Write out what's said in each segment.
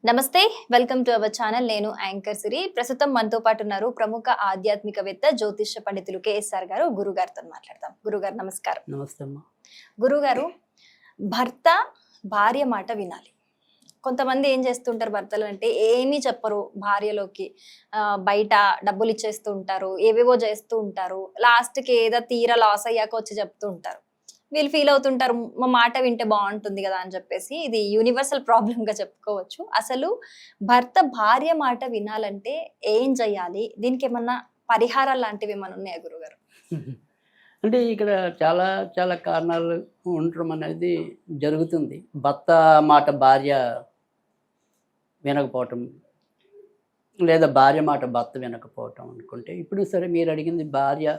నమస్తే, welcome to our channel. నేను anchor సిరి. ప్రస్తుతం మనతో పాటు ఉన్నారు ప్రముఖ ఆధ్యాత్మికవేత్త, జ్యోతిష్య పండితులు కేఎస్ఆర్ గారు. గురుగారితో మాట్లాడదాం. గురుగారు నమస్కారం. నమస్తే అమ్మా. గురుగారు, భర్త భార్య మాట వినాలి. కొంతమంది ఏం చేస్తుంటారు, భర్తలు అంటే ఏమీ చెప్పరు భార్యలోకి, బయట డబ్బులు ఇచ్చేస్తూ ఉంటారు, ఏవేవో చేస్తూ ఉంటారు. లాస్ట్కి ఏదో తీరా లాస్ అయ్యాక వచ్చి చెప్తూ ఉంటారు. వీళ్ళు ఫీల్ అవుతుంటారు, మా మాట వింటే బాగుంటుంది కదా అని చెప్పేసి. ఇది యూనివర్సల్ ప్రాబ్లమ్ గా చెప్పుకోవచ్చు. అసలు భర్త భార్య మాట వినాలంటే ఏం చెయ్యాలి? దీనికి ఏమన్నా పరిహారాలు లాంటివి ఏమన్నా ఉన్నాయా గురుగారు? అంటే ఇక్కడ చాలా చాలా కారణాలు ఉండటం అనేది జరుగుతుంది. భర్త మాట భార్య వినకపోవటం, లేదా భార్య మాట భర్త వినకపోవటం అనుకుంటే, ఇప్పుడు సరే మీరు అడిగింది భార్య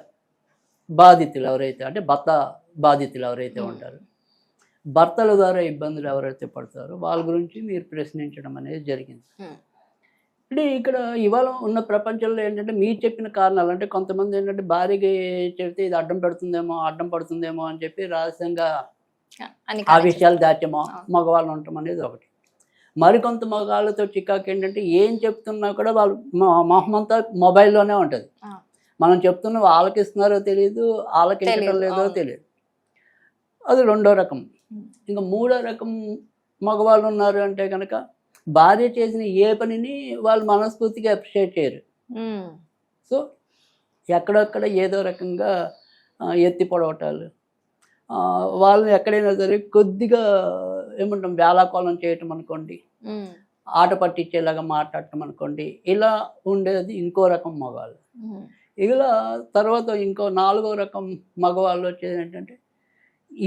బాధితులు ఎవరైతే, అంటే భర్త బాధితులు ఎవరైతే ఉంటారో, భర్తల ద్వారా ఇబ్బందులు ఎవరైతే పడతారో వాళ్ళ గురించి మీరు ప్రశ్నించడం అనేది జరిగింది. అంటే ఇక్కడ ఇవాళ ఉన్న ప్రపంచంలో ఏంటంటే మీరు చెప్పిన కారణాలు, అంటే కొంతమంది ఏంటంటే భార్యకి చెబితే ఇది అడ్డం పడుతుందేమో అని చెప్పి రహస్యంగా ఆ విషయాలు దాచేమో మగవాళ్ళు ఉండటం అనేది ఒకటి. మరికొంత మగవాళ్ళతో చికాకు ఏంటంటే ఏం చెప్తున్నా కూడా వాళ్ళు మొహమంతా మొబైల్లోనే ఉంటుంది. మనం చెప్తున్న వాళ్ళకి ఇస్తున్నారో తెలియదు, వాళ్ళకి ఇవ్వడం లేదో తెలియదు. అది రెండో రకం. ఇంకా మూడో రకం మగవాళ్ళు ఉన్నారు అంటే కనుక భార్య చేసిన ఏ పనిని వాళ్ళు మనస్ఫూర్తిగా అప్రిషియేట్ చేయరు. సో ఎక్కడొక్కడ ఏదో రకంగా ఎత్తి పొడవటాలు, వాళ్ళని ఎక్కడైనా సరే కొద్దిగా ఏమంటాం వేళాకోళం చేయటం అనుకోండి, ఆట పట్టించేలాగా మాట్లాడటం అనుకోండి, ఇలా ఉండేది ఇంకో రకం మగవాళ్ళు. ఇలా తర్వాత ఇంకో నాలుగో రకం మగవాళ్ళు వచ్చేది ఏంటంటే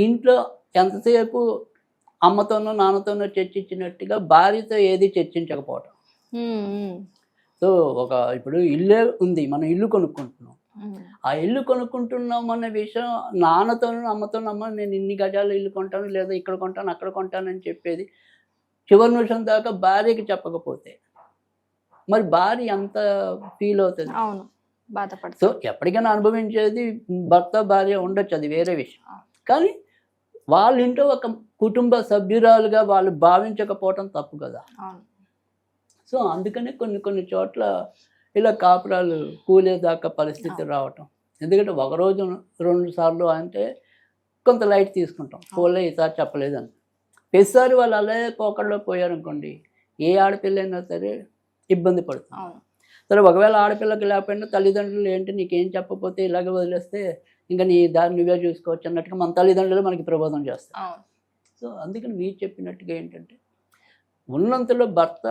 ఇంట్లో ఎంతసేపు అమ్మతోనో నాన్నతోనో చర్చించినట్టుగా భార్యతో ఏది చర్చించకపోవటం. సో ఇప్పుడు ఇల్లే ఉంది, మనం ఇల్లు కొనుక్కుంటున్నాం. ఆ ఇల్లు కొనుక్కుంటున్నాం అనే విషయం నాన్నతోనూ అమ్మతోనూ, అమ్మ నేను ఇన్ని గజాలు ఇల్లు కొంటాను, లేదా ఇక్కడ కొంటాను అక్కడ కొంటానని చెప్పేది చివరి నిమిషం దాకా భార్యకి చెప్పకపోతే మరి భార్య ఎంత ఫీల్ అవుతుంది? అవును, బాధపడుతుంది. సో ఎప్పటికైనా అనుభవించేది భర్త భార్య ఉండొచ్చు, అది వేరే విషయం. కానీ వాళ్ళ ఇంట్లో ఒక కుటుంబ సభ్యురాలుగా వాళ్ళు భావించకపోవటం తప్పు కదా. సో అందుకనే కొన్ని చోట్ల ఇలా కాపురాలు కూలేదాకా పరిస్థితి రావటం. ఎందుకంటే ఒకరోజు 2 సార్లు అంటే కొంత లైట్ తీసుకుంటాం, పోలే ఈసారి చెప్పలేదని. ప్రతిసారి వాళ్ళు అలాగే పోకడలో పోయారనుకోండి, ఏ ఆడపిల్లైనా సరే ఇబ్బంది పడుతుంది. సరే ఒకవేళ ఆడపిల్లకి లేకపోయినా తల్లిదండ్రులు ఏంటి నీకేం చెప్పకపోతే ఇలాగే వదిలేస్తే ఇంకా నీ దారి నువ్వే చూసుకోవచ్చు అన్నట్టుగా మన తల్లిదండ్రులు మనకి ప్రబోధం చేస్తారు. సో అందుకని మీరు చెప్పినట్టుగా ఏంటంటే ఉన్నంతలో భర్త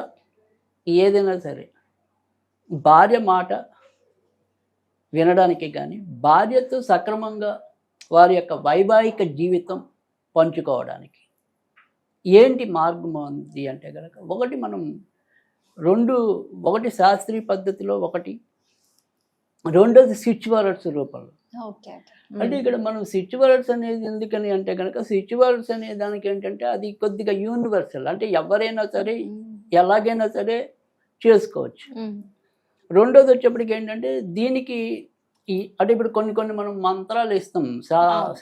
ఏదైనా సరే భార్య మాట వినడానికి కానీ, భార్యతో సక్రమంగా వారి యొక్క వైవాహిక జీవితం పంచుకోవడానికి ఏంటి మార్గం ఉంది అంటే కనుక, ఒకటి శాస్త్రీయ పద్ధతిలో, రెండోది స్విచ్ వర్డ్స్ రూపంలో. అంటే ఇక్కడ మనం స్విచ్ వర్డ్స్ అనేది ఎందుకని అంటే కనుక, స్విచ్ వర్డ్స్ అనే దానికి ఏంటంటే అది కొద్దిగా యూనివర్సల్, అంటే ఎవరైనా సరే ఎలాగైనా సరే చేసుకోవచ్చు. రెండోది వచ్చేప్పటికి ఏంటంటే దీనికి అంటే ఇప్పుడు కొన్ని మనం మంత్రాలు ఇస్తాం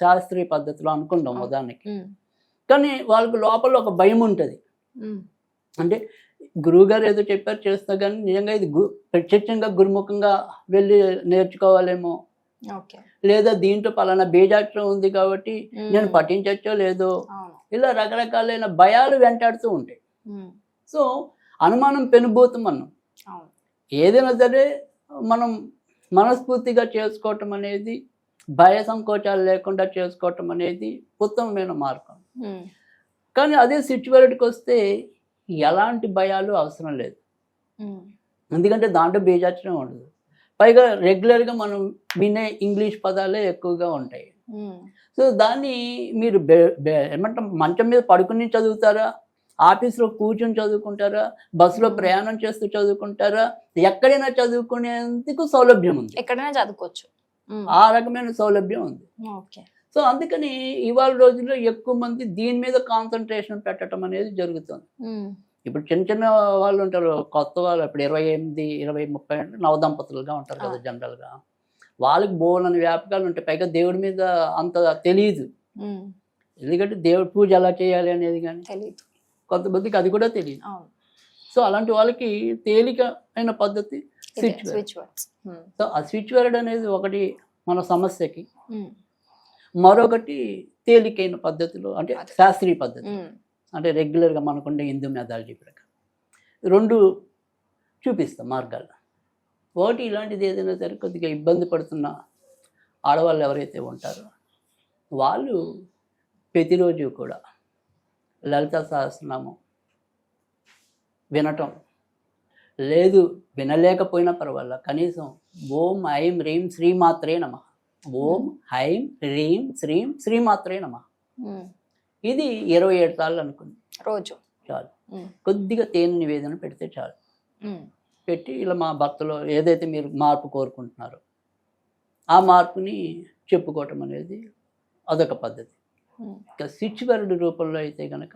శాస్త్రీయ పద్ధతిలో అనుకుంటాం ఉదాహరణకి, కానీ వాళ్ళకి లోపల ఒక భయం ఉంటుంది. అంటే గురువుగారు ఏదో చెప్పారు చేస్తా, కానీ నిజంగా ఇది ప్రత్యక్షంగా గురుముఖంగా వెళ్ళి నేర్చుకోవాలేమో, లేదా దీంట్లో పలానా బీజాక్షరం ఉంది కాబట్టి నేను పఠించచ్చో లేదో, ఇలా రకరకాలైన భయాలు వెంటాడుతూ ఉంటాయి. సో అనుమానం పెనుభూతం అన్నాం. ఏదైనా సరే మనం మనస్ఫూర్తిగా చేసుకోవటం అనేది, భయ సంకోచాలు లేకుండా చేసుకోవటం అనేది ఉత్తమమైన మార్గం. కానీ అదే సిచ్యువేషన్కి వస్తే ఎలాంటి భయాలు అవసరం లేదు, ఎందుకంటే దాంట్లో బీజాక్షరం ఉండదు. పైగా రెగ్యులర్గా మనం వినే ఇంగ్లీష్ పదాలే ఎక్కువగా ఉంటాయి. సో దాన్ని మీరు ఏమంటాం, మంచం మీద పడుకుని చదువుతారా, ఆఫీస్లో కూర్చొని చదువుకుంటారా, బస్సులో ప్రయాణం చేస్తూ చదువుకుంటారా, ఎక్కడైనా చదువుకునేందుకు సౌలభ్యం ఉంది, ఎక్కడైనా చదువుకోవచ్చు, ఆ రకమైన సౌలభ్యం ఉంది. సో అందుకని ఇవాళ రోజుల్లో ఎక్కువ మంది దీని మీద కాన్సన్ట్రేషన్ పెట్టడం అనేది జరుగుతుంది. ఇప్పుడు చిన్న వాళ్ళు ఉంటారు, కొత్త వాళ్ళు, ఇప్పుడు 28, 20, 30 నవదంపతులుగా ఉంటారు కదా జనరల్గా. వాళ్ళకి బోలని వ్యాపకాలు ఉంటాయి, పైగా దేవుడి మీద అంత తెలియదు. ఎందుకంటే దేవుడి పూజ ఎలా చేయాలి అనేది కానీ తెలియదు, కొంతమందికి అది కూడా తెలియదు. సో అలాంటి వాళ్ళకి తేలిక అయిన పద్ధతి switch word. Switch words. So ఆ స్విచ్ వర్డ్ అనేది ఒకటి మన సమస్యకి, మరొకటి తేలికైన పద్ధతిలో అంటే శాస్త్రీయ పద్ధతి, అంటే రెగ్యులర్గా మనకుండే హిందూ మెథాలజీ ప్రకారం 2 చూపిస్తాం మార్గాలు. ఒకటి ఇలాంటిది ఏదైనా సరే కొద్దిగా ఇబ్బంది పడుతున్న ఆడవాళ్ళు ఎవరైతే ఉంటారో వాళ్ళు ప్రతిరోజు కూడా లలితా సహస్రనామం వినటం, లేదు వినలేకపోయినా పర్వాలేదు, కనీసం ఓం ఐం హ్రీం శ్రీమాత్రే నమః, ఓం ఐం హ్రీం శ్రీం శ్రీమాత్రే నమః, ఇది 27 సార్లు అనుకుంది రోజు చాలు. కొద్దిగా తేనె నివేదన పెడితే చాలు. పెట్టి ఇలా మా భర్తలో ఏదైతే మీరు మార్పు కోరుకుంటున్నారో ఆ మార్పుని చెప్పుకోవటం అనేది అదొక పద్ధతి. ఇంకా స్విచ్ వర్డ్ రూపంలో అయితే కనుక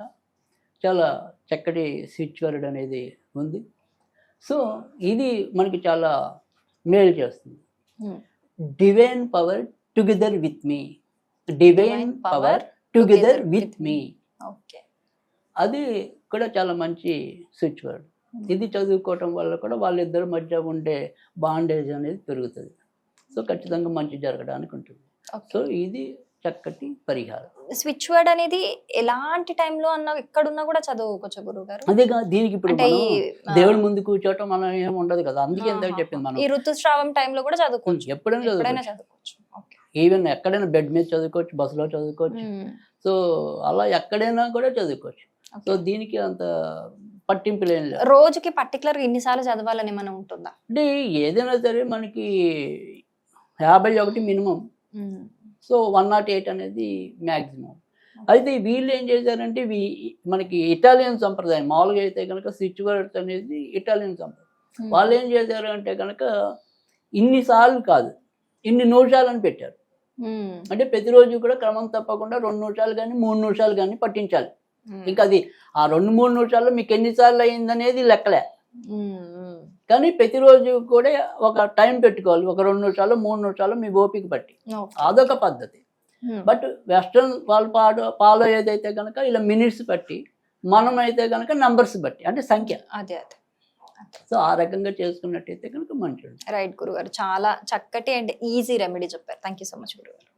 చాలా చక్కటి స్విచ్ వర్డ్ అనేది ఉంది. సో ఇది మనకి చాలా మేలు చేస్తుంది. Divine power together with me, divine power together with me, అది కూడా చాలా మంచి స్విచ్ వర్డ్. ఇది చదువుకోవటం వల్ల కూడా వాళ్ళిద్దరి మధ్య ఉండే బాండేజ్ అనేది పెరుగుతుంది. సో ఖచ్చితంగా మంచి జరగడానికి ఉంటుంది. సో ఇది చక్కటి పరిహారం. స్విచ్ వర్డ్ అనేది ఎలాంటి టైంలో అన్నా ఎక్కడున్నా కూడా చదువుకోవచ్చు గురువు గారు. అదే దీనికి ఇప్పుడు దేవుడి ముందు కూర్చోవటం మనం ఏమి ఉండదు కదా, అందుకే ఎంత చెప్పింది మనం ఈ ఋతుస్రావం టైంలో కూడా చదువుకోవచ్చు, ఎప్పుడైనా చదువుకోవచ్చు. ఈవెన్ ఎక్కడైనా బెడ్ మీద చదువుకోవచ్చు, బస్సులో చదువుకోవచ్చు. సో అలా ఎక్కడైనా కూడా చదువుకోవచ్చు. సో దీనికి అంత పట్టింపు లేని లేదు. రోజుకి పర్టికులర్ ఇన్నిసార్లు చదవాలని మనం ఉంటుందా అంటే ఏదైనా సరే మనకి 51 మినిమం. సో 108 అనేది మ్యాక్సిమం. అయితే వీళ్ళు ఏం చేశారంటే మనకి ఇటాలియన్ సంప్రదాయం మామూలుగా అయితే కనుక స్విచ్ వర్డ్స్ అనేది ఇటాలియన్ సంప్రదాయం. వాళ్ళు ఏం చేశారు అంటే కనుక ఇన్నిసార్లు కాదు, ఇన్ని నిమిషాలు అని పెట్టారు. అంటే ప్రతిరోజు కూడా క్రమం తప్పకుండా 2 నిమిషాలు కానీ 3 నిమిషాలు కానీ పట్టించాలి. ఇంకా అది ఆ 2-3 నిమిషాల్లో మీకు ఎన్నిసార్లు అయిందనేది లెక్కలే. కానీ ప్రతిరోజు కూడా ఒక టైం పెట్టుకోవాలి, ఒక 2 నిమిషాలు 3 నిమిషాలు మీ ఓపిక బట్టి, అదొక పద్ధతి. బట్ వెస్ట్రన్ వాళ్ళు ఫాలో ఏదైతే కనుక ఇలా మినిట్స్ బట్టి, మనం అయితే కనుక నంబర్స్ బట్టి అంటే సంఖ్య. అదే సో ఆ రకంగా చేసుకున్నట్టయితే కనుక మంచిది. రైట్ గురుగారు, చాలా చక్కటి అండ్ ఈజీ రెమెడీ చెప్పారు. థ్యాంక్ యూ సో మచ్ గురుగారు.